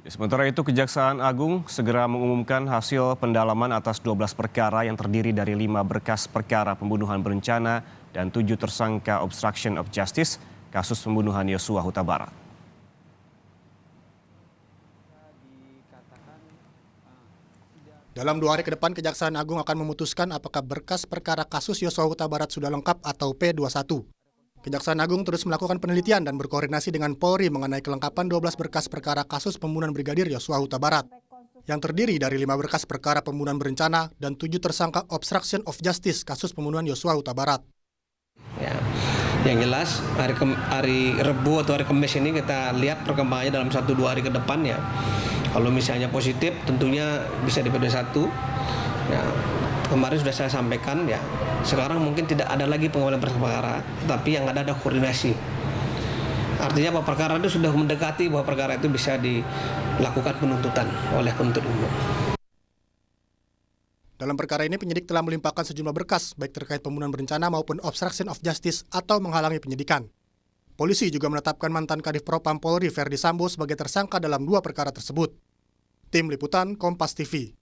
Sementara itu, Kejaksaan Agung segera mengumumkan hasil pendalaman atas 12 perkara yang terdiri dari 5 berkas perkara pembunuhan berencana dan 7 tersangka obstruction of justice kasus pembunuhan Yosua Huta Barat. Dalam 2 hari ke depan, Kejaksaan Agung akan memutuskan apakah berkas perkara kasus Yosua Huta Barat sudah lengkap atau P21. Kejaksaan Agung terus melakukan penelitian dan berkoordinasi dengan Polri mengenai kelengkapan 12 berkas perkara kasus pembunuhan Brigadir Yosua Huta Barat, yang terdiri dari 5 berkas perkara pembunuhan berencana dan 7 tersangka obstruction of justice kasus pembunuhan Yosua Huta Barat. Ya, yang jelas hari Rebu atau hari Kamis ini kita lihat perkembangannya dalam 1-2 hari ke depan ya. Kalau misalnya positif tentunya bisa di PD1. Ya, kemarin sudah saya sampaikan ya. Sekarang mungkin tidak ada lagi pengambilan perkara, tapi yang ada koordinasi. Artinya bahwa perkara itu sudah mendekati bahwa perkara itu bisa dilakukan penuntutan oleh penuntut umum. Dalam perkara ini penyidik telah melimpahkan sejumlah berkas, baik terkait pembunuhan berencana maupun obstruction of justice atau menghalangi penyidikan. Polisi juga menetapkan mantan Kadif Propam Polri Verdi Sambo sebagai tersangka dalam 2 perkara tersebut. Tim Liputan Kompas TV.